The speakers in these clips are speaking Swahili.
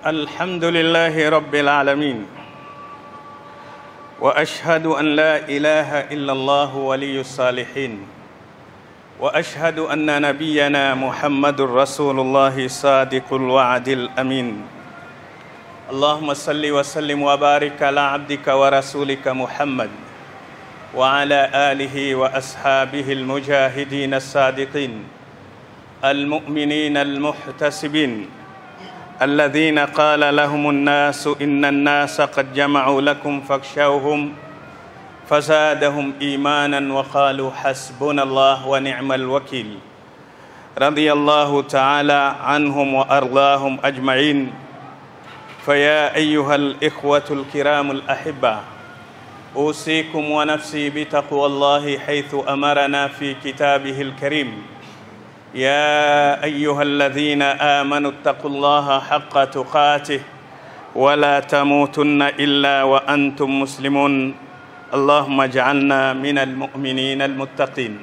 الحمد لله رب العالمين، وأشهد أن لا إله إلا الله ولي الصالحين، وأشهد أن نبينا محمد رسول الله صادق الوعد الأمين. اللهم صل وسلم وبارك على عبدك ورسولك محمد وعلى آله وأصحابه المجاهدين الصادقين المؤمنين المحتسبين الذين قال لهم الناس إن الناس قد جمعوا لكم فاخشوهم فزادهم إيمانا وقالوا حسبنا الله ونعم الوكيل. رضي الله تعالى عنهم وأرضاهم أجمعين. فيا أيها الإخوة الكرام الأحبة، أوصيكم ونفسي بتقوى الله حيث أمرنا في كتابه الكريم: يا أيها الذين آمنوا اتقوا الله حق تقاته ولا تموتن إلا وأنتم مسلمون. اللهم اجعلنا من المؤمنين المتقين.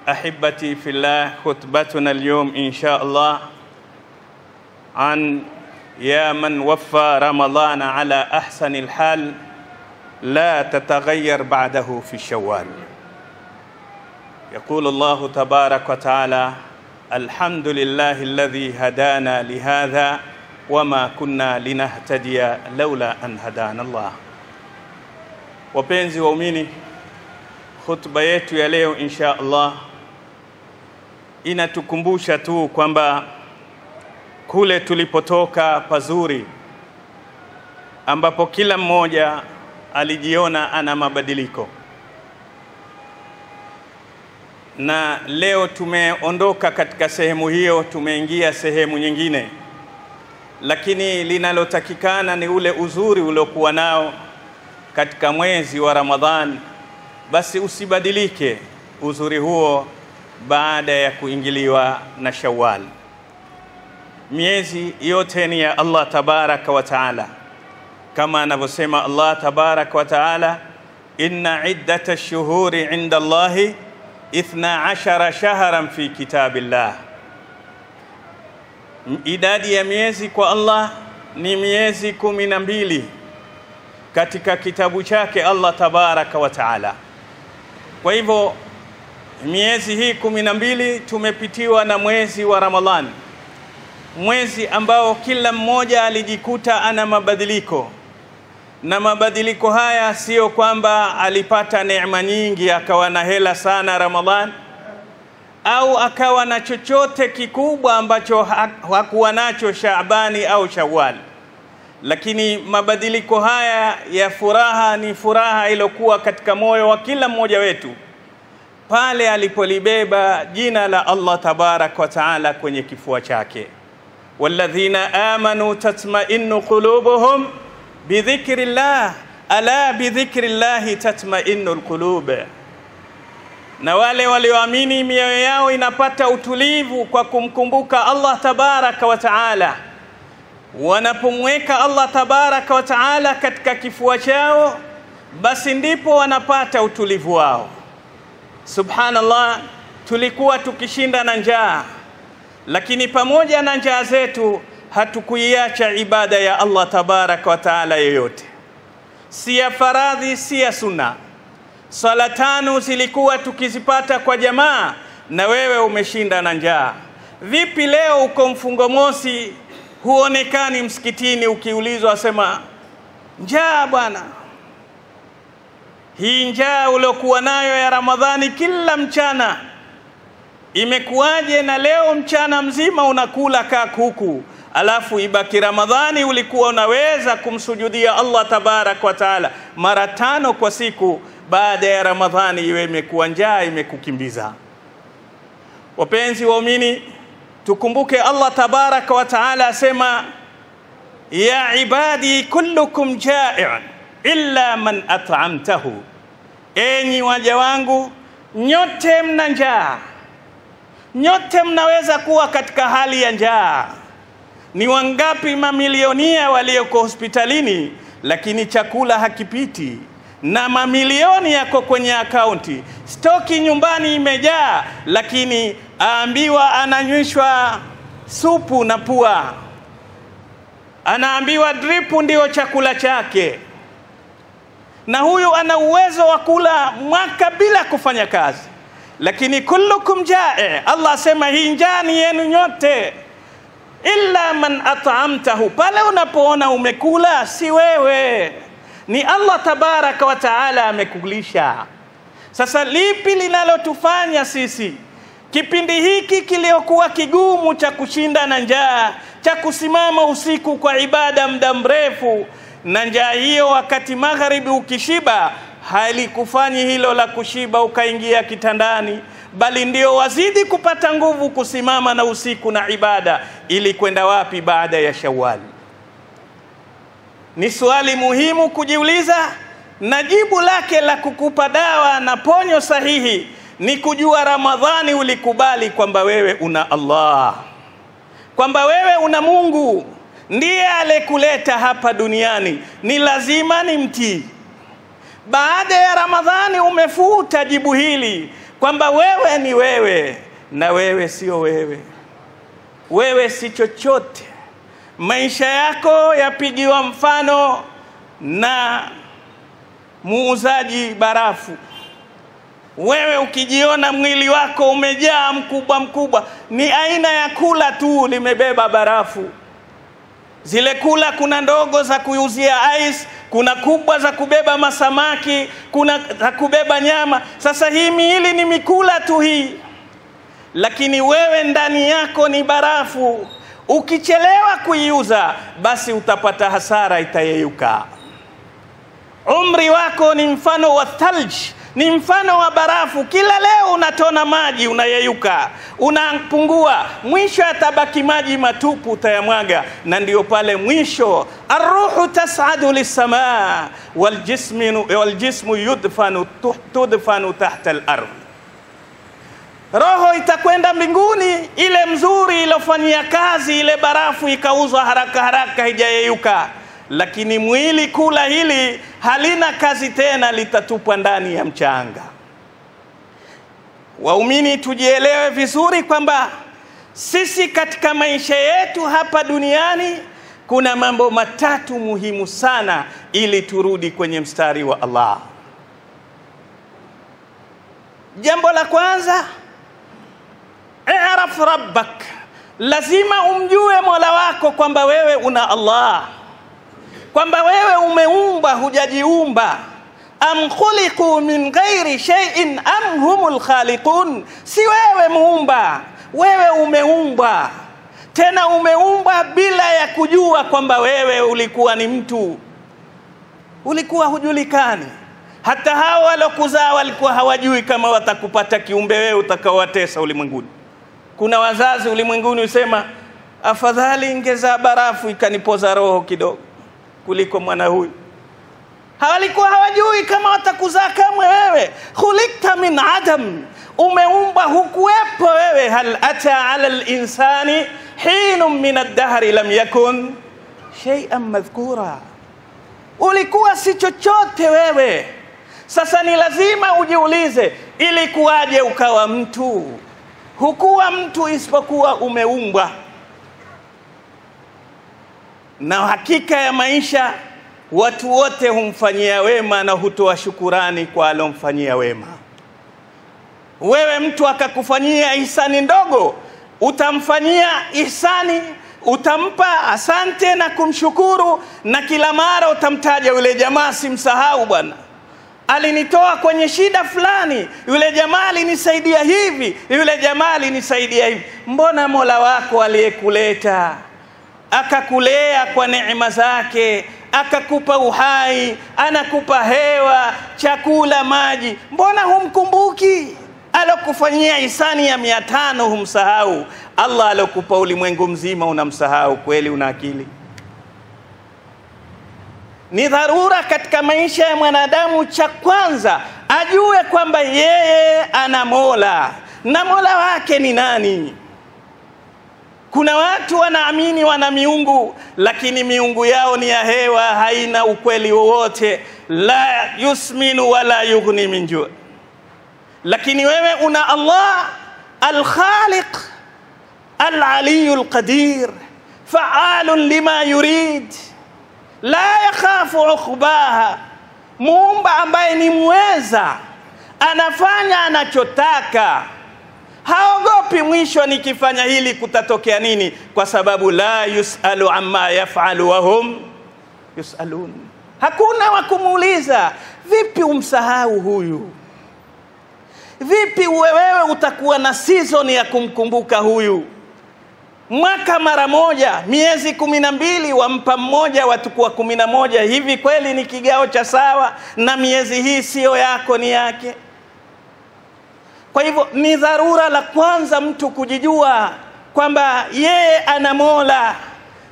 أحبتي في الله، خطبتنا اليوم إن شاء الله عن يا من وفى رمضان على أحسن الحال لا تتغير بعده في شوال. يقول الله تبارك وتعالى: الحمد لله الذي هدانا لهذا وما كنا لنهتدي لولا أن هدانا الله. Wapenzi waumini, khutba yetu ya leo insha Allah inatukumbusha tu kwamba kule tulipotoka pazuri, ambapo kila mmoja alijiona ana mabadiliko, na leo tumeondoka katika sehemu hiyo, tumeingia sehemu nyingine, lakini linalotakikana ni ule uzuri uliokuwa nao katika mwezi wa Ramadhan, basi usibadilike uzuri huo baada ya kuingiliwa na Shawwal. Miezi yote ni ya Allah tabaraka wa taala, kama anavyosema Allah tabaraka wa taala: inna iddatash shuhuri inda Allahi 12 shahran fi kitabillah. Idadi ya miezi kwa Allah ni miezi 12 katika kitabu chake Allah tabaraka wa taala. Kwa hivyo miezi hii 12 tumepitiwa na mwezi wa Ramadhani, mwezi ambao kila mmoja alijikuta ana mabadiliko, na mabadiliko haya sio kwamba alipata neema nyingi akawa na hela sana Ramadhan, au akawa na chochote kikubwa ambacho hakuwa nacho Shaabani au Shawwal. Lakini mabadiliko haya ya furaha ni furaha iliyokuwa katika moyo wa kila mmoja wetu pale alipolibeba jina la Allah tabarak wa taala kwenye kifua chake: walladhina amanu tatma'innu qulubuhum bidhikrillah, ala bidhikrillahi tatma'innul qulub. Na wale walioamini mioyo yao inapata utulivu kwa kumkumbuka Allah tabaraka wa taala. Wanapomweka Allah tabaraka wa taala katika kifua chao, basi ndipo wanapata utulivu wao. Subhanallah, tulikuwa tukishinda na njaa, lakini pamoja na njaa zetu hatukuiacha ibada ya Allah tabaraka wa taala yoyote, si ya faradhi si ya sunna. Sala 5 zilikuwa tukizipata kwa jamaa, na wewe umeshinda na njaa. Vipi leo uko mfungo mosi huonekani msikitini, ukiulizwa asema njaa bwana? Hii njaa uliokuwa nayo ya Ramadhani kila mchana imekuwaje? Na leo mchana mzima unakula kuku, alafu ibaki Ramadhani ulikuwa unaweza kumsujudia Allah tabarak wa taala mara 5 kwa siku. Baada ya Ramadhani iwe imekuwa njaa imekukimbiza. Wapenzi waumini, tukumbuke Allah tabarak wa taala asema: ya ibadi kullukum ja'i'un illa man at'amtahu. Enyi waja wangu, nyote mna njaa, nyote mnaweza kuwa katika hali ya njaa. Ni wangapi mamilionia walioko hospitalini lakini chakula hakipiti, na mamilioni yako kwenye akaunti, stoki nyumbani imejaa, lakini aambiwa ananywishwa supu na pua. anaambiwa drip ndio chakula chake, na huyu ana uwezo wa kula mwaka bila kufanya kazi. Lakini kullukum ja'i, Allah asema hii njaa ni yenu nyote, illa man at'amtahu. Pale unapoona umekula si wewe, ni Allah tabaraka wa taala amekulisha. Sasa lipi linalotufanya sisi kipindi hiki kiliokuwa kigumu cha kushinda na njaa, cha kusimama usiku kwa ibada muda mrefu, na njaa hiyo wakati magharibi ukishiba halikufanyi hilo la kushiba ukaingia kitandani, bali ndio wazidi kupata nguvu kusimama na usiku na ibada, ili kwenda wapi baada ya Shawwal? Ni swali muhimu kujiuliza, na jibu lake la kukupa dawa na ponyo sahihi ni kujua Ramadhani ulikubali kwamba wewe una Allah, kwamba wewe una Mungu, ndiye alikuleta hapa duniani, ni lazima nimtii. Baada ya Ramadhani umefuta jibu hili kwamba wewe ni wewe na wewe sio wewe, wewe si chochote. Maisha yako yapigiwa mfano na muuzaji barafu. Wewe ukijiona mwili wako umejaa mkubwa, ni aina ya kula tu limebeba barafu. Zile kula kuna ndogo za kuuzia ice, kuna kubwa za kubeba masamaki, kuna za kubeba nyama. Sasa hii miili ni mikula tu hii, lakini wewe ndani yako ni barafu. Ukichelewa kuiuza basi utapata hasara, itayeyuka. Umri wako ni mfano wa thalj, ni mfano wa barafu. Kila leo unatona maji, unayeyuka, unapungua, mwisho atabaki maji matupu, utayamwaga. Na ndio pale mwisho arruhu tas'adu lis-samaa waljismu tudfanu tahta al-ardh. Roho itakwenda mbinguni, ile mzuri ilofanyia kazi ile barafu ikauzwa haraka haijayeyuka, lakini mwili kula hili halina kazi tena, litatupwa ndani ya mchanga. Waumini tujielewe vizuri kwamba sisi katika maisha yetu hapa duniani kuna mambo matatu muhimu sana ili turudi kwenye mstari wa Allah. Jambo la kwanza, i'raf rabbak, lazima umjue Mola wako kwamba wewe una Allah, kwamba wewe umeumba, hujajiumba. Am khuliqu min ghairi shay'in am humul khaliqun, si wewe muumba, wewe umeumba. Tena umeumba bila ya kujua kwamba wewe ulikuwa ni mtu, ulikuwa hujulikani. Hata hao walokuzaa walikuwa hawajui kama watakupata kiumbe wewe utakawatesa ulimwenguni. Kuna wazazi ulimwenguni usema afadhali ingeza barafu ikanipoza roho kidogo kuliko mwana huyu. Hawalikuwa hawajui kama watakuzaa kama wewe. Khuliqta min adam, umeumba hukuwepo wewe. Hal ata ala al-insani hinun min ad-dahri lam yakun shay'an madhkura, ulikuwa si chochote wewe. Sasa ni lazima ujiulize, ili kuwaje ukawa mtu? Hukuwa mtu isipokuwa umeumbwa. Na hakika ya maisha, watu wote humfanyia wema na hutoa shukurani kwa alomfanyia wema. Wewe mtu akakufanyia ihsani ndogo, utamfanyia ihsani, utampa asante na kumshukuru, na kila mara utamtaja yule jamaa, simsahau bwana, alinitoa kwenye shida fulani, yule jamaa alinisaidia hivi, yule jamaa alinisaidia hivi. Mbona Mola wako aliyekuleta akakulea kwa neema zake, akakupa uhai, anakupa hewa, chakula, maji, mbona humkumbuki? Alokufanyia ihsani ya 500 humsahau. Allah alokupa ulimwengu mzima unamsahau? Kweli una akili? Ni dharura katika maisha ya mwanadamu, cha kwanza ajue kwamba yeye ana Mola, na Mola wake ni nani. Kuna watu wanaamini wana miungu, lakini miungu yao ni ya hewa, haina ukweli wowote, la yusminu wala yughni min ju'. Lakini wewe una Allah al-Khaliq al-Aliyul Qadir, fa'alun lima yurid la yakhafu ukhbaha, muumba ambaye ni muweza, anafanya anachotaka, haogopi mwisho nikifanya hili kutatokea nini, kwa sababu la yusalu amma yaf'alu wa hum yusalun. Hakuna wa kumuuliza vipi umsahau huyu, vipi wewe utakuwa na season ya kumkumbuka huyu. Mwaka mara moja, miezi 12 wampa mmoja, watakuwa 11. Hivi kweli ni kigao cha sawa? Na miezi hii sio yako, ni yake. Kwa hivyo ni dharura la kwanza mtu kujijua kwamba yeye ana Mola,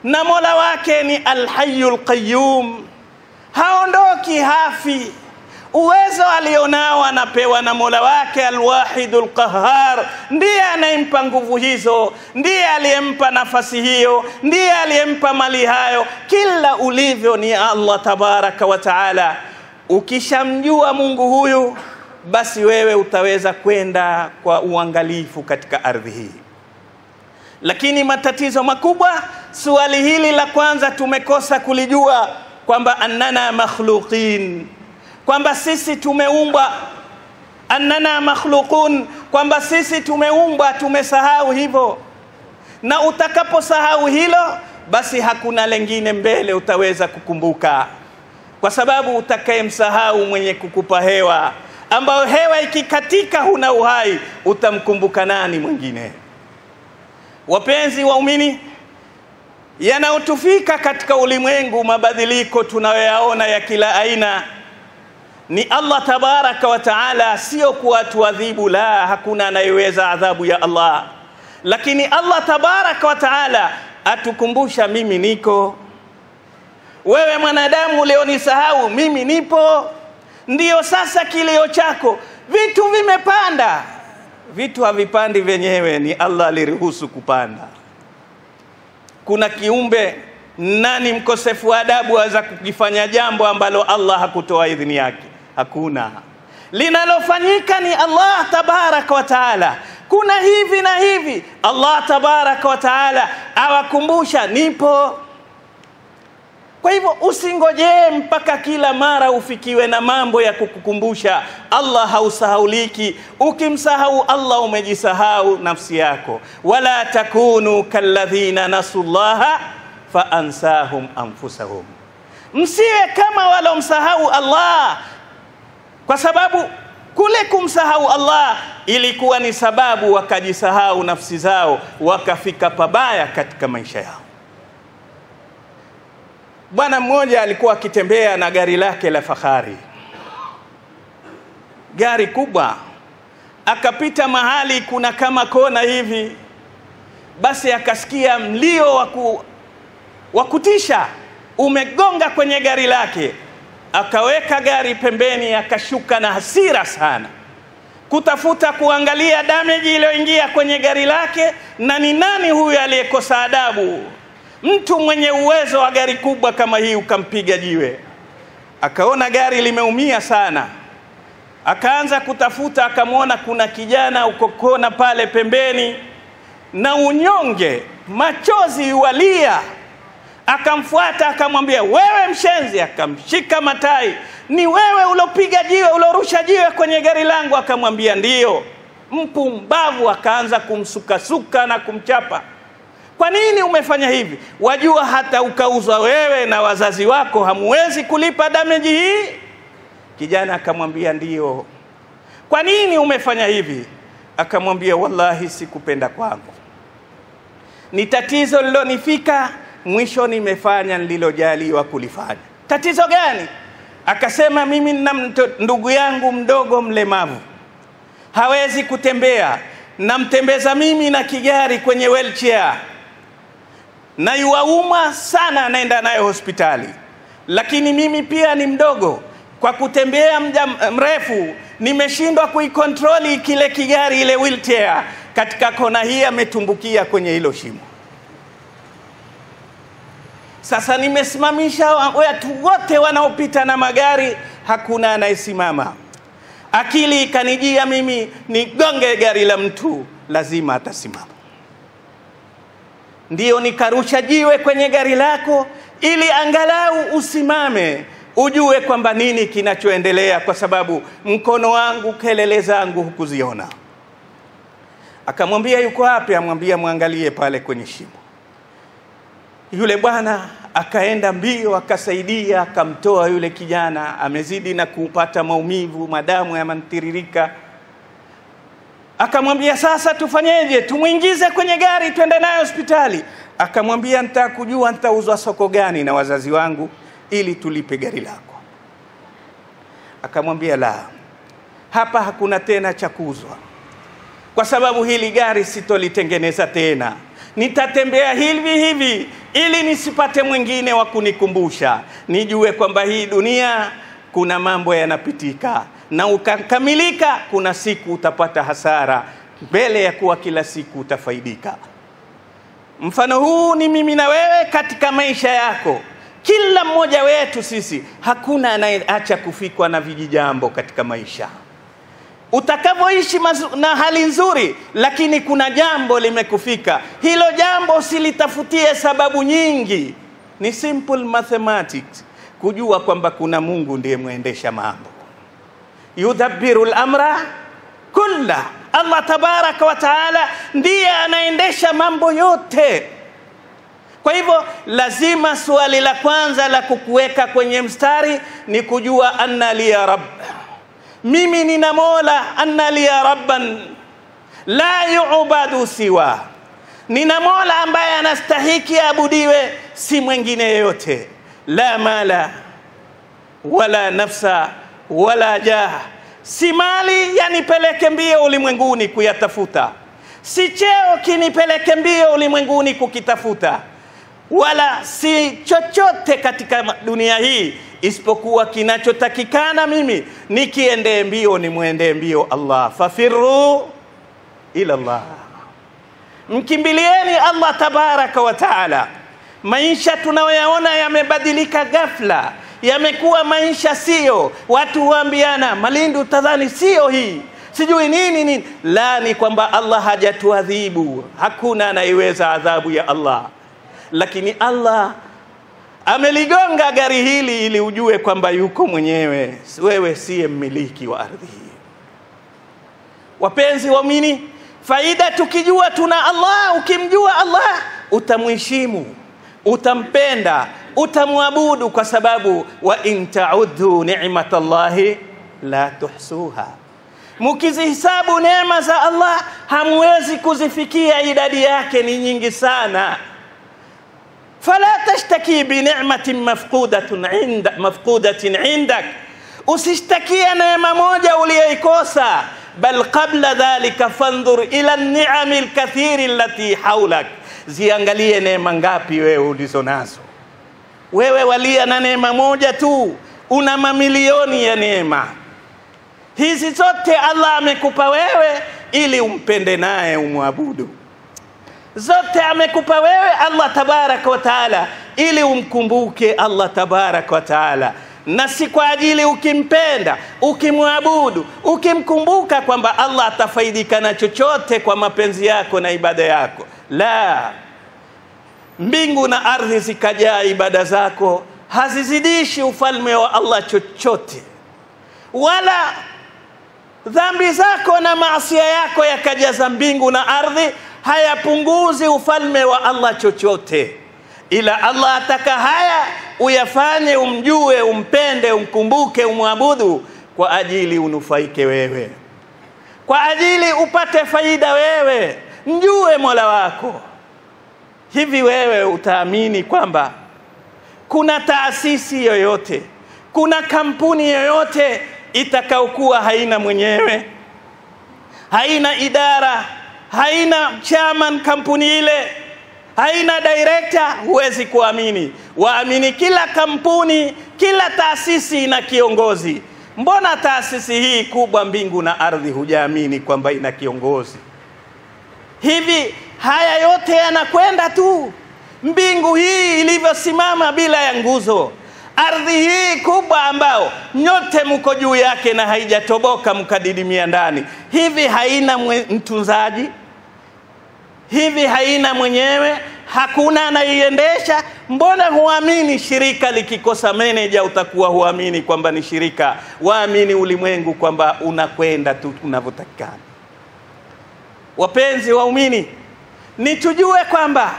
na Mola wake ni Al-Hayyul Qayyum, haondoki, hafi. Uwezo alionao anapewa na Mola wake Al-Wahidul Qahhar, ndiye anayempa nguvu hizo, ndiye aliyempa nafasi hiyo, ndiye aliyempa mali hayo. Kila ulivyo ni Allah tabaraka wa taala. Ukishamjua Mungu huyu, basi wewe utaweza kwenda kwa uangalifu katika ardhi hii. Lakini matatizo makubwa, swali hili la kwanza tumekosa kulijua kwamba annana makhluqin, kwamba sisi tumeumbwa, annana makhluqun, kwamba sisi tumeumbwa. Tumesahau hivyo, na utakaposahau hilo, basi hakuna lengine mbele utaweza kukumbuka, kwa sababu utakayemsahau mwenye kukupa hewa, ambayo hewa ikikatika huna uhai, utamkumbuka nani mwingine? Wapenzi waumini, yanaotufika katika ulimwengu, mabadiliko tunayoyaona ya kila aina, ni Allah tabaraka wa taala, sio kuatuadhibu, la, hakuna anayeweza adhabu ya Allah. Lakini Allah tabaraka wa taala atukumbusha, mimi niko, wewe mwanadamu leo nisahau, mimi nipo. Ndiyo sasa kilio chako, vitu vimepanda. Vitu havipandi wenyewe, ni Allah aliruhusu kupanda. Kuna kiumbe nani mkosefu wa adabu aweza kujifanya jambo ambalo Allah hakutoa idhini yake? Hakuna. Linalofanyika ni Allah tabaraka wa taala. Kuna hivi na hivi, Allah tabaraka wa taala awakumbusha, nipo. Kwa hivyo usingojee mpaka kila mara ufikiwe na mambo ya kukukumbusha. Allah hausahauliki. Ukimsahau Allah umejisahau nafsi yako. Wala takunu kalladhina nasullaha fa ansahum anfusahum, msiwe kama walomsahau Allah, kwa sababu kule kumsahau Allah ilikuwa ni sababu wakajisahau nafsi zao, wakafika pabaya katika maisha yao. Bwana mmoja alikuwa akitembea na gari lake la fahari, gari kubwa. Akapita mahali kuna kama kona hivi, basi akasikia mlio wa kutisha umegonga kwenye gari lake. Akaweka gari pembeni, akashuka na hasira sana kutafuta kuangalia damage iliyoingia kwenye gari lake, na ni nani huyu aliyekosa adabu. Mtu mwenye uwezo wa gari kubwa kama hii ukampiga jiwe. Akaona gari limeumia sana, akaanza kutafuta, akamwona kuna kijana uko kona pale pembeni, na unyonge, machozi walia. Akamfuata, akamwambia, wewe mshenzi. Akamshika matai, ni wewe ulopiga jiwe, ulorusha jiwe kwenye gari langu? Akamwambia ndiyo. Mpumbavu. Akaanza kumsukasuka na kumchapa. Kwa nini umefanya hivi? Wajua hata ukauzwa wewe na wazazi wako hamuwezi kulipa damage hii? Kijana akamwambia ndiyo. Kwa nini umefanya hivi? Akamwambia wallahi sikupenda kwangu, ni tatizo lilonifika, mwisho nimefanya nililojaliwa kulifanya. Tatizo gani? Akasema mimi na ndugu yangu mdogo mlemavu, hawezi kutembea, namtembeza mimi na kigari kwenye wheelchair, na yuauma sana, naenda naye hospitali. Lakini mimi pia ni mdogo, kwa kutembea muda mrefu nimeshindwa kuikontroli kile kigari, ile wheelchair. Katika kona hii ametumbukia kwenye hilo shimo. Sasa nimesimamisha watu wote wanaopita na magari, hakuna anayesimama. Akili ikanijia mimi nigonge gari la mtu, lazima atasimama. Ndiyo nikarusha jiwe kwenye gari lako ili angalau usimame, ujue kwamba nini kinachoendelea, kwa sababu mkono wangu, kelele zangu hukuziona. Akamwambia yuko wapi? Amwambia muangalie pale kwenye shimo. Yule bwana akaenda mbio, akasaidia, akamtoa yule kijana, amezidi na kupata maumivu, madamu yamantiririka. Akamwambia sasa tufanyeje? Tumuingize kwenye gari twende naye hospitali. Akamwambia nitakujua nitauzwa soko gani na wazazi wangu ili tulipe gari lako. Akamwambia la, hapa hakuna tena cha kuuzwa, kwa sababu hili gari sitolitengeneza tena. Nitatembea hivi ili nisipate mwingine wa kunikumbusha, nijue kwamba hii dunia kuna mambo yanapitika, na ukakamilika kuna siku utapata hasara mbele ya kuwa kila siku utafaidika. Mfano huu ni mimi na wewe katika maisha yako. Kila mmoja wetu sisi, hakuna anayeacha kufikwa na vijijambo katika maisha. Utakavyoishi na hali nzuri, lakini kuna jambo limekufika. Hilo jambo usilitafutie sababu nyingi. Ni simple mathematics, kujua kwamba kuna Mungu ndiye muendesha mambo. Yudabbiru al-amra kulla. Allah tabaraka wa taala ndiye anaendesha mambo yote. Kwa hivyo lazima swali la kwanza la kukuweka kwenye mstari ni kujua anna li ya rabb, mimi nina Mola. Anna li ya rabban la yu'badu siwa, nina Mola ambaye anastahiki abudiwe, si mwingine yote. La mala wala nafsa wala jah, si mali yanipeleke mbio ulimwenguni kuyatafuta, si cheo kinipeleke mbio ulimwenguni kukitafuta, wala si chochote katika dunia hii isipokuwa kinachotakikana mimi nikiende mbio, ni muende mbio Allah. Fafirru ila Allah, mkimbilieni Allah tabaraka wa taala. Maisha tunayoyaona yamebadilika ghafla, yamekuwa maisha sio, watu huambiana Malindi utadhani sio hii, sijui nini. La, ni kwamba Allah hajatuadhibu, hakuna anayeweza adhabu ya Allah, lakini Allah ameligonga gari hili ili ujue kwamba yuko mwenyewe, wewe siye mmiliki wa ardhi hii. Wapenzi waamini, faida tukijua tuna Allah. Ukimjua Allah utamheshimu, utampenda, utamwabudu, kwa sababu wa in ta'udhu ni'matallahi la tuhsuha. Mkizihesabu neema za Allah hamwezi kuzifikia, idadi yake ni nyingi sana. Fala tashtaki bi ni'matin mafqudatin indak, usishtakia neema moja uliyoikosa, bal qabla dhalika fanzur ila an-ni'amil kathiri allati hawlak, ziangalie neema ngapi wewe ulizonazo. Wewe walia na neema moja tu, una mamilioni ya neema. Hizi zote Allah amekupa wewe ili umpende naye umwabudu. Zote amekupa wewe Allah tabaraka wa taala ili umkumbuke Allah tabaraka wa taala, na si kwa ajili ukimpenda, ukimwabudu, ukimkumbuka kwamba Allah atafaidika na chochote kwa mapenzi yako na ibada yako. La, mbingu na ardhi zikajaa ibada zako hazizidishi ufalme wa Allah chochote, wala dhambi zako na maasi yako yakajaza mbingu na ardhi hayapunguzi ufalme wa Allah chochote. Ila Allah ataka haya uyafanye, umjue, umpende, umkumbuke, umwabudu kwa ajili unufaike wewe, kwa ajili upate faida wewe. Mjue Mola wako. Hivi wewe utaamini kwamba kuna taasisi yoyote, kuna kampuni yoyote itakayokuwa haina mwenyewe, haina idara, haina chairman kampuni ile, haina director? Huwezi kuamini. Waamini kila kampuni, kila taasisi ina kiongozi. Mbona taasisi hii kubwa mbingu na ardhi hujaamini kwamba ina kiongozi? Hivi haya yote yanakwenda tu. Mbingu hii ilivyosimama bila ya nguzo, ardhi hii kubwa ambao nyote mko juu yake na haijatoboka mkadidimia ndani, hivi haina mtunzaji? Hivi haina mwenyewe? hakuna anaiendesha. Mbona huamini shirika likikosa manager utakuwa huamini kwamba ni shirika? Waamini ulimwengu kwamba unakwenda tu unavyotakana. Wapenzi waumini, ni tujue kwamba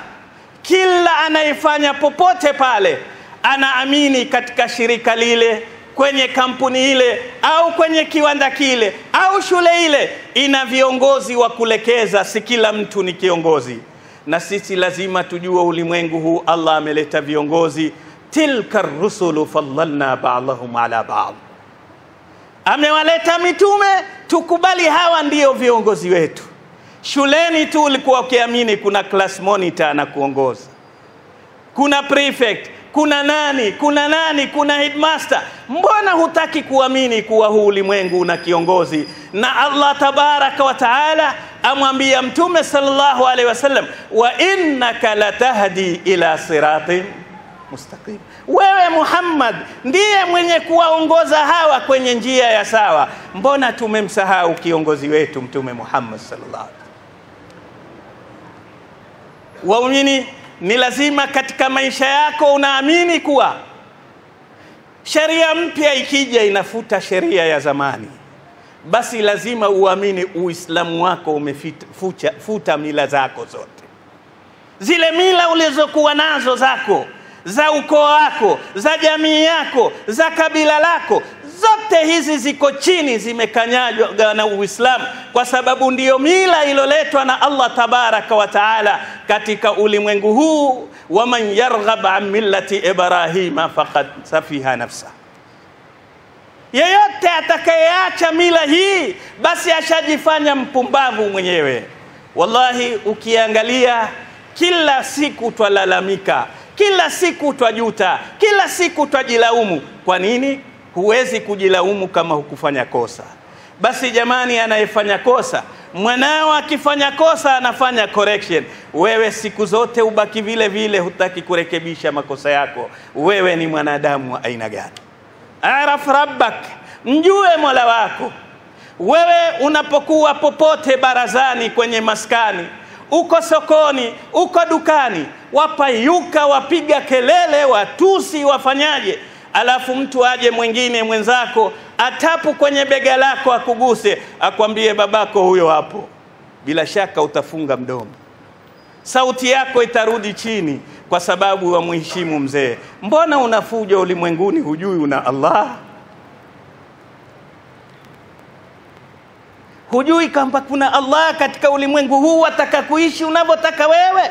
kila anayefanya popote pale anaamini katika shirika lile, kwenye kampuni ile, au kwenye kiwanda kile, au shule ile ina viongozi wa kulekeza. Si kila mtu ni kiongozi, na sisi lazima tujue ulimwengu huu Allah ameleta viongozi. Tilka rusulu fallalna ba'dahum ala ba'd, amewaleta mitume, tukubali hawa ndio viongozi wetu. Shuleni tu ulikuwa ukiamini kuna class monitor na kuongoza, kuna prefect, kuna nani, kuna headmaster. Mbona hutaki kuamini kuwa huu ulimwengu una kiongozi? Na Allah tabaraka wa taala amwambia Mtume sallallahu alaihi wasallam, wa innaka latahdi ila siratin mustaqim. Wewe Muhammad ndiye mwenye kuwaongoza hawa kwenye njia ya sawa. Mbona tumemsahau kiongozi wetu Mtume Muhammad sallallahu alaihi wasallam? Waumini, ni lazima katika maisha yako unaamini kuwa sheria mpya ikija inafuta sheria ya zamani. Basi lazima uamini Uislamu wako umefuta mila zako zote. Zile mila ulizokuwa nazo zako, za ukoo wako, za jamii yako, za kabila lako, zote hizi ziko chini, zimekanyagwa na Uislamu, kwa sababu ndiyo mila iloletwa na Allah tabaraka wa taala katika ulimwengu huu. Wa man yarghab an millati Ibrahima faqad safiha nafsa, yeyote atakayeacha mila hii basi ashajifanya mpumbavu mwenyewe. Wallahi, ukiangalia kila siku twalalamika, kila siku twajuta, kila siku twajilaumu. Kwa nini? Huwezi kujilaumu kama hukufanya kosa. Basi jamani, anayefanya kosa, mwanao akifanya kosa anafanya correction, wewe siku zote ubaki vile vile, hutaki kurekebisha makosa yako. Wewe ni mwanadamu wa aina gani? Araf rabbak, mjue Mola wako. Wewe unapokuwa popote, barazani, kwenye maskani, uko sokoni, uko dukani, wapayuka, wapiga kelele, watusi, wafanyaje, alafu mtu aje mwingine mwenzako atapu kwenye bega lako akuguse akwambie babako huyo hapo, bila shaka utafunga mdomo, sauti yako itarudi chini kwa sababu wa muheshimu mzee. Mbona unafuja ulimwenguni, hujui una Allah? Hujui kwamba kuna Allah katika ulimwengu huu wataka kuishi unavyotaka wewe?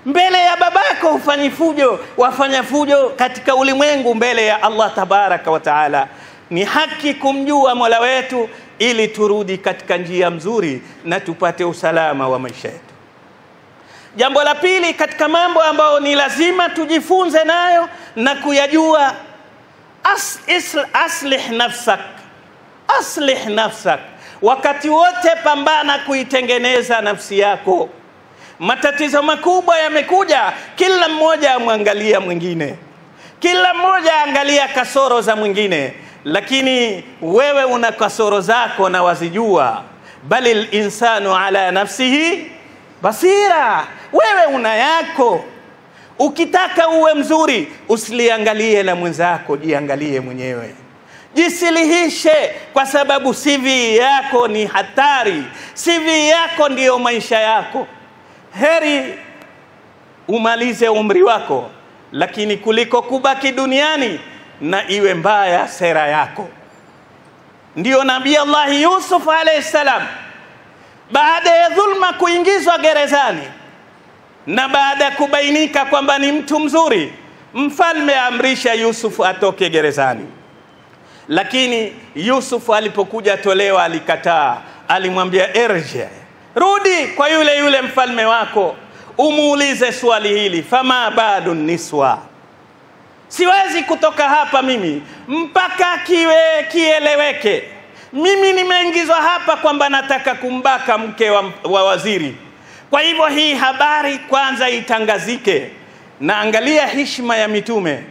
Mbele ya babako ufanyi fujo, wafanya fujo katika ulimwengu mbele ya Allah tabaraka wa taala. Ni haki kumjua Mola wetu ili turudi katika njia mzuri na tupate usalama wa maisha yetu. Jambo la pili katika mambo ambayo ni lazima tujifunze nayo na kuyajua, aslih nafsak. Aslih nafsak, wakati wote pambana kuitengeneza nafsi yako. Matatizo makubwa yamekuja, kila mmoja amwangalia mwingine, kila mmoja angalia kasoro za mwingine, lakini wewe una kasoro zako na wazijua. Balil insanu ala nafsihi basira, wewe una yako. Ukitaka uwe mzuri, usiliangalie la mwenzako, jiangalie mwenyewe. Jisilihishe, kwa sababu CV yako ni hatari. CV yako ndiyo maisha yako. Heri umalize umri wako, lakini kuliko kubaki duniani na iwe mbaya sera yako. Ndiyo Nabii Allah Yusuf alayhi salam, baada ya dhulma kuingizwa gerezani na baada ya kubainika kwamba ni mtu mzuri, mfalme amrisha Yusuf atoke gerezani. Lakini Yusuf alipokuja tolewa alikataa. Alimwambia irji, rudi kwa yule mfalme wako, umuulize swali hili, fama badu niswa. Siwezi kutoka hapa mimi mpaka kieleweke. Mimi nimeingizwa hapa kwamba nataka kumbaka mke wa waziri. Kwa hivyo hii habari kwanza itangazike. Na angalia heshima ya mitume.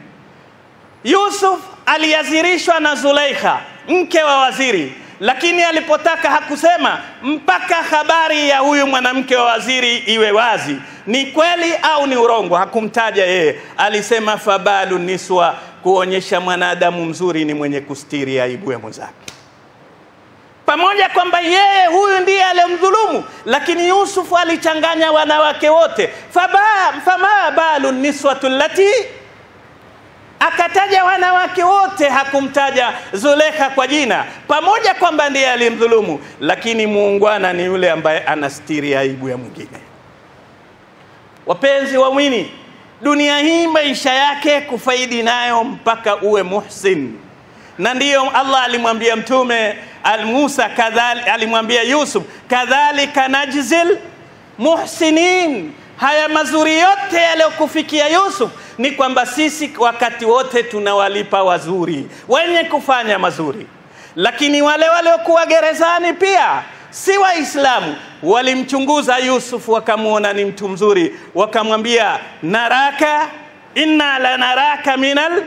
Yusuf aliazirishwa na Zulaikha, mke wa waziri, lakini alipotaka hakusema mpaka habari ya huyu mwanamke wa waziri iwe wazi, ni kweli au ni urongo. Hakumtaja yeye, alisema fabalu niswa, kuonyesha mwanadamu mzuri ni mwenye kustiri aibu ya mwenzake. Pamoja kwamba yeye huyu ndiye aliyemdhulumu, lakini Yusuf alichanganya wanawake wote. Fama balu niswatu lati, akataja wanawake wote, hakumtaja Zulekha kwa jina, pamoja kwamba ndiye aliyemdhulumu, lakini muungwana ni yule ambaye anastiri aibu ya mwingine. Wapenzi waumini, dunia hii maisha yake kufaidi nayo mpaka uwe muhsin. Na ndiyo Allah alimwambia mtume Musa, alimwambia Yusuf, kadhalika najzil muhsinin. Haya mazuri yote yaliyokufikia Yusuf ni kwamba sisi wakati wote tunawalipa wazuri, wenye kufanya mazuri. Lakini wale waliokuwa gerezani pia si Waislamu walimchunguza Yusuf, wakamuona ni mtu mzuri, wakamwambia naraka inna lanaraka minal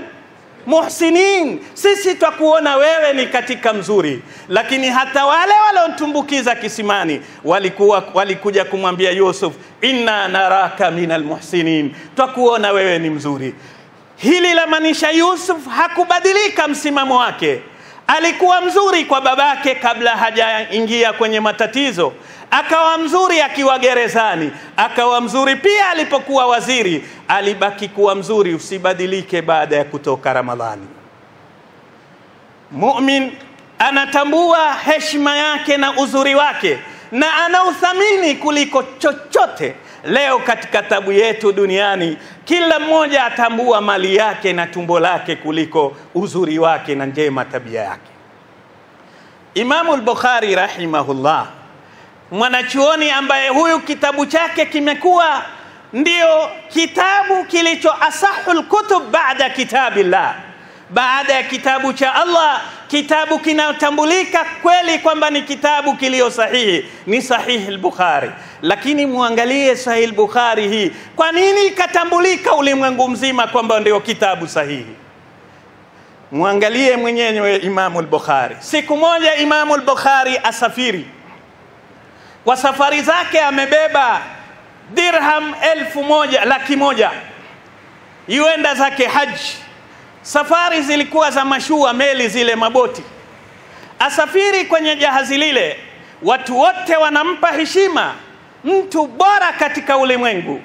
muhsinin, sisi twakuona wewe ni katika mzuri. Lakini hata wale waliotumbukiza kisimani walikuja kumwambia Yusuf, inna naraka minal muhsinin, twakuona wewe ni mzuri. Hili la maanisha Yusuf hakubadilika msimamo wake. Alikuwa mzuri kwa babake kabla hajaingia kwenye matatizo, akawa mzuri akiwa gerezani, akawa mzuri pia alipokuwa waziri, alibaki kuwa mzuri. Usibadilike baada ya kutoka Ramadhani. Mu'min anatambua heshima yake na uzuri wake, na anauthamini kuliko chochote. Leo katika tabu yetu duniani, kila mmoja atambua mali yake na tumbo lake kuliko uzuri wake na njema tabia yake. Imamu al-Bukhari rahimahullah, mwanachuoni ambaye huyu kitabu chake kimekuwa ndio kitabu kilicho asahul kutub baada kitabillah, baada ya kitabu cha Allah, kitabu kinatambulika kweli kwamba ni kitabu kilio sahihi, ni Sahih al-Bukhari. Lakini muangalie Sahih al-Bukhari hii, kwa nini ikatambulika ulimwengu mzima kwamba ndio kitabu sahihi? Muangalie mwenyewe Imamu al-Bukhari. Siku moja Imamu al-Bukhari asafiri, kwa safari zake amebeba dirham 1,100,000, yuenda zake haji. Safari zilikuwa za mashua, meli zile, maboti. Asafiri kwenye jahazi lile, watu wote wanampa heshima, mtu bora katika ulimwengu.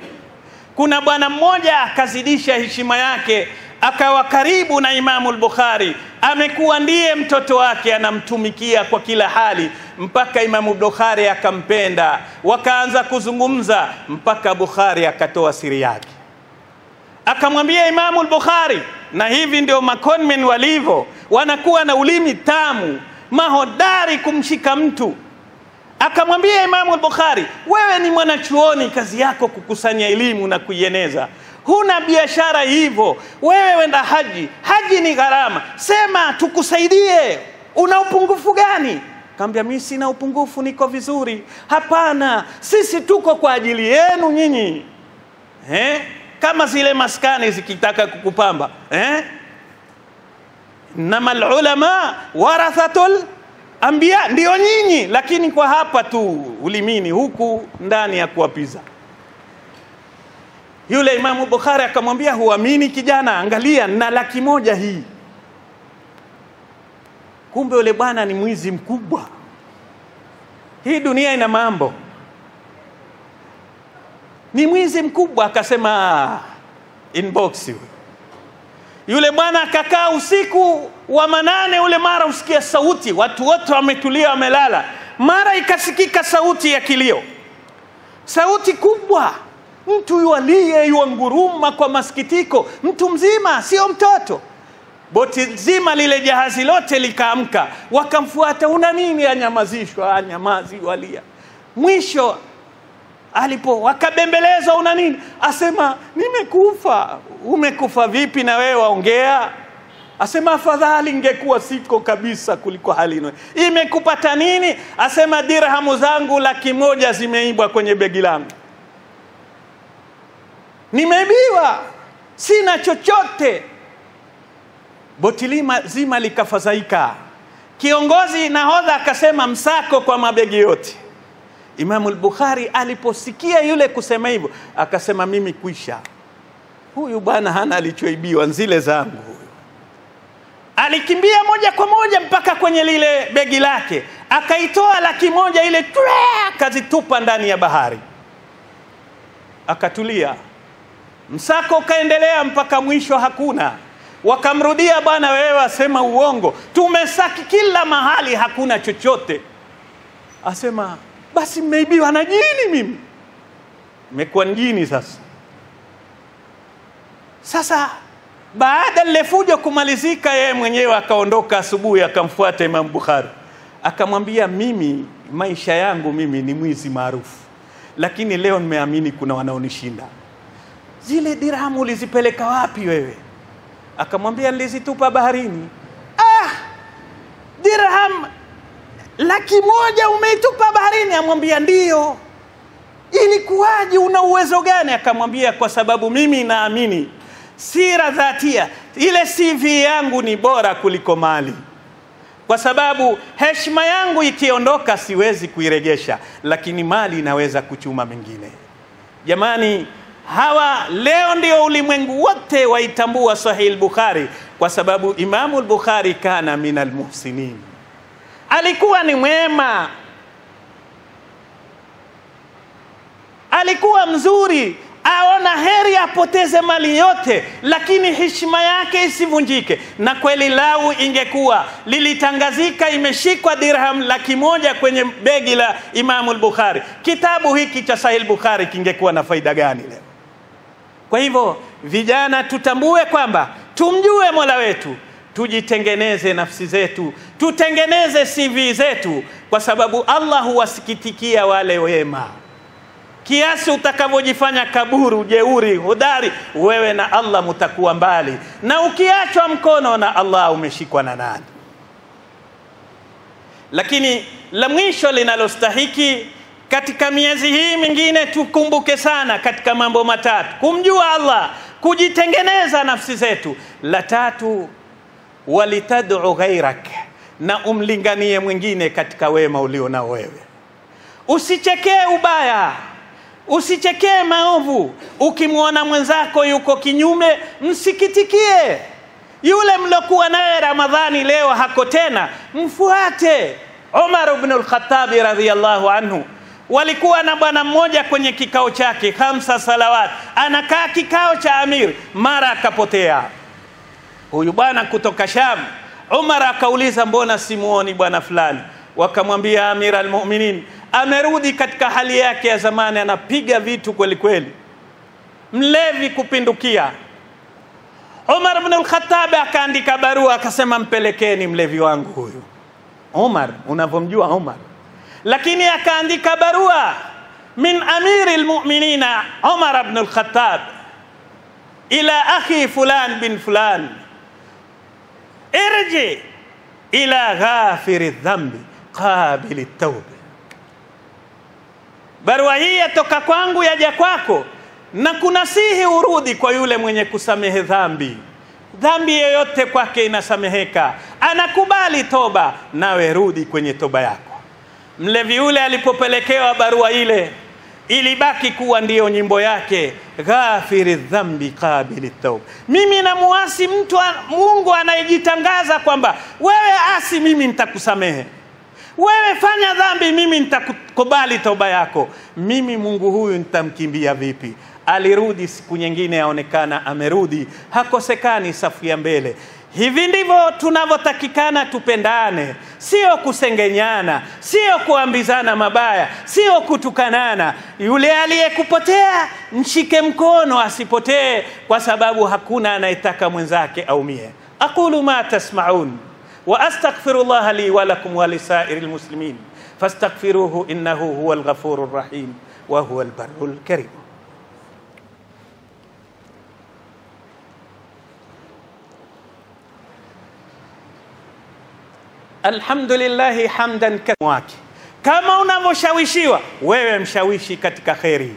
Kuna bwana mmoja akazidisha heshima yake, akawa karibu na Imamu al-Bukhari, amekuwa ndiye mtoto wake, anamtumikia kwa kila hali, mpaka Imamu al-Bukhari akampenda, wakaanza kuzungumza mpaka Bukhari akatoa siri yake. Akamwambia Imamu al-Bukhari, na hivi ndio makonmen walivyo, wanakuwa na ulimi tamu, mahodari kumshika mtu. Akamwambia Imamu al-Bukhari, wewe ni mwanachuoni, kazi yako kukusanya elimu na kuieneza, huna biashara hivyo, wewe wenda haji, haji ni gharama, sema tukusaidie, una upungufu gani? Akamwambia, mimi sina upungufu, niko vizuri. Hapana, sisi tuko kwa ajili yenu nyinyi. Kama zile maskani zikitaka kukupamba, namal ulama warathatul anbiya, ndio nyinyi, lakini kwa hapa tu ulimini, huku ndani ya kuwapiza. Yule Imamu Bukhari akamwambia, huamini kijana, angalia na 100,000 hii. Kumbe yule bwana ni mwizi mkubwa. Hii dunia ina mambo, ni mwizi mkubwa. Akasema inbox. Yule bwana akakaa usiku wa manane ule, mara usikia sauti, watu wote wametulia wamelala, mara ikasikika sauti ya kilio, sauti kubwa, mtu yualie, yuanguruma kwa masikitiko, mtu mzima, sio mtoto. Boti zima lile jahazi lote likaamka, wakamfuata, una nini? Anyamazishwa, anyamazi, walia. Mwisho wakabembelezwa, una nini? Asema, nimekufa. Umekufa vipi na wewe waongea? Asema, afadhali ingekuwa siko kabisa kuliko hali ino. Imekupata nini? Asema, dirhamu zangu 100,000 zimeibwa kwenye begi langu, nimeibiwa, sina chochote. Boti zima likafadhaika, Kiongozi nahodha akasema msako kwa mabegi yote. Imam al-Bukhari aliposikia yule kusema hivyo akasema mimi kuisha, huyu bwana hana alichoibiwa, zile zangu. Alikimbia moja kwa moja mpaka kwenye lile begi lake, akaitoa 100,000 ile, akazitupa ndani ya bahari, akatulia. Msako kaendelea mpaka mwisho hakuna. Wakamrudia, bwana wewe wasema uongo, tumesaki kila mahali hakuna chochote. Asema basi mmeibiwa na jini, mimi nimekuwa jini sasa. Sasa baada ile fujo kumalizika, yeye mwenyewe akaondoka asubuhi, akamfuata Imam Bukhari, akamwambia mimi maisha yangu mimi ni mwizi maarufu, lakini leo nimeamini kuna wanaonishinda. Zile dirhamu ulizipeleka wapi wewe? Akamwambia nilizitupa baharini. Dirham 100,000 umeitupa baharini? Amwambia ndio. Ilikuwaje, una uwezo gani? Akamwambia kwa sababu mimi naamini sira dhatia, ile CV yangu ni bora kuliko mali, kwa sababu heshima yangu ikiondoka siwezi kuiregesha, lakini mali inaweza kuchuma mengine. Jamani, hawa leo ndio ulimwengu wote waitambua Sahih al-Bukhari, kwa sababu Imam al-Bukhari kana minal muhsinin, alikuwa ni mwema, alikuwa mzuri, aona heri apoteze mali yote lakini heshima yake isivunjike. Na kweli lau ingekuwa lilitangazika imeshikwa dirham 100,000 kwenye begi la Imam al-Bukhari, kitabu hiki cha Sahih al-Bukhari kingekuwa na faida gani leo? Kwa hivyo vijana, tutambue kwamba tumjue Mola wetu, tujitengeneze nafsi zetu, tutengeneze CV zetu, kwa sababu Allah huwasikitikia wale wema. Kiasi utakavyojifanya kaburu, jeuri, hodari, wewe na Allah mtakuwa mbali, na ukiachwa mkono na Allah umeshikwa na nani? Lakini la mwisho linalostahiki katika miezi hii mingine tukumbuke sana katika mambo matatu: kumjua Allah, kujitengeneza nafsi zetu. La tatu, walitad'u ghairak, na umlinganie mwingine katika wema ulio na wewe. Usichekee ubaya, usichekee maovu. Ukimwona mwenzako yuko kinyume, msikitikie. Yule mlokuwa naye Ramadhani leo hako tena, mfuate. Umar ibn al-Khattab radhiyallahu anhu, walikuwa na bwana mmoja kwenye kikao chake 5 salawat, anakaa kikao cha amir, mara akapotea. Huyu bwana kutoka Sham. Umar akauliza, mbona simuoni bwana fulani? Wakamwambia, Amir al-Mu'minin amerudi katika hali yake ya zamani, anapiga vitu kweli kweli, mlevi kupindukia. Umar ibn al-Khattab akaandika barua akasema, mpelekeni mlevi wangu huyu. Umar, unavomjua Umar, lakini akaandika barua min Amir al-Mu'minin Umar ibn al-Khattab ila akhi fulan bin fulan, irji ila ghafiri dhambi qabili tawba. Barua hii yatoka kwangu yaja kwako, na kunasihi urudi kwa yule mwenye kusamehe dhambi. Dhambi yoyote kwake inasameheka, anakubali toba, nawe rudi kwenye toba yako. Mlevi yule alipopelekewa barua ile, ilibaki kuwa ndiyo nyimbo yake, ghafiri dhambi qabili tawba. Mimi namuasi mtu Mungu anayejitangaza kwamba wewe asi, mimi nitakusamehe. Wewe fanya dhambi, mimi nitakubali toba yako. Mimi Mungu huyu nitamkimbia vipi? Alirudi siku nyingine, yaonekana amerudi, hakosekani safu ya mbele. Hivi ndivyo tunavyotakikana tupendane, sio kusengenyana, sio kuambizana mabaya, sio kutukanana. Yule aliyekupotea mshike mkono asipotee, kwa sababu hakuna anayetaka mwenzake aumie. Aqulu ma tasma'un wa astaghfirullah li wa lakum wa lisairil muslimin fastaghfiruhu innahu huwal ghafurur rahim wa huwal barrul karim. Alhamdulillah hamdan kamwaki. Kama unavyoshawishiwa, wewe mshawishi katika khairi,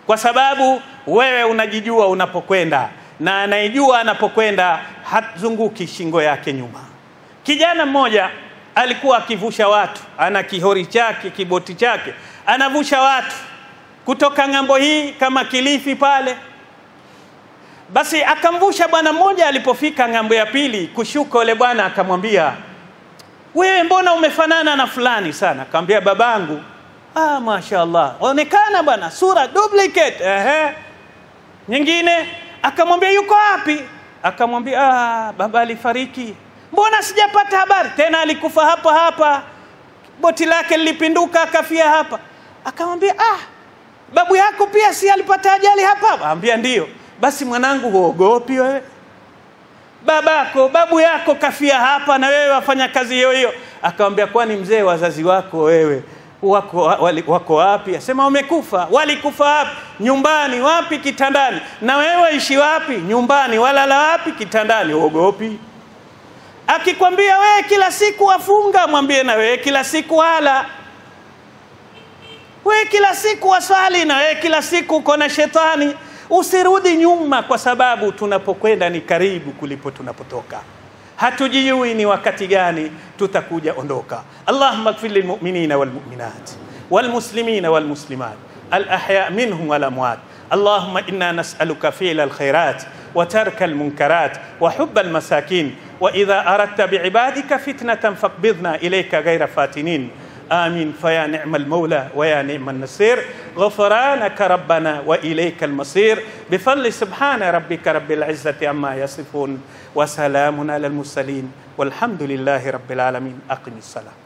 kwa sababu wewe unajijua unapokwenda, na anayejua anapokwenda hazunguki shingo yake nyuma. Kijana mmoja alikuwa akivusha watu, ana kihori chake, kiboti chake, anavusha watu kutoka ngambo hii kama Kilifi pale. Basi akamvusha bwana mmoja. Alipofika ngambo ya pili kushuka, yule bwana akamwambia, wewe mbona umefanana na fulani sana? Akamwambia, babangu. Mashaallah, onekana bwana, sura duplicate. Nyingine akamwambia, yuko wapi? Akamwambia, baba alifariki. Mbona sijapata habari? Tena alikufa hapa hapa, boti lake lilipinduka akafia hapa. Akamwambia, babu yako pia si alipata ajali hapa? Akamwambia, ndio. Basi mwanangu, huogopi wewe? babu yako kafia hapa na wewe wafanya kazi hiyo hiyo. Akamwambia, kwani mzee, wazazi wako wewe wako wapi? Asema, wamekufa. Walikufa wapi? Nyumbani. Wapi? Kitandani. Na wewe ishi wapi? Nyumbani. Walala wapi? Kitandani. Uogopi? Akikwambia wewe kila siku wafunga, mwambie na wewe kila siku wala. Wewe kila siku wasali, na wewe kila siku uko na shetani. Usirudi nyuma, kwa sababu tunapokwenda ni karibu kulipo tunapotoka. Hatujui ni wakati gani tutakuja ondoka. Allahumma ighfir lil mu'minina wal mu'minat wal muslimina wal muslimat al ahya minhum wal amwat. Allahumma inna nas'aluka fi'la al khairat wa tarka al munkarat wa hubba al masakin, wa idha aradta bi'ibadika fitnatan faqbidna ilayka ghayra fatinin. آمين. فيا نعم المولى ويا نعم النصير. غفرانك ربنا وإليك المصير. بفضل سبحان ربك رب العزة عما يصفون، وسلام على المرسلين، والحمد لله رب العالمين. أقم الصلاة.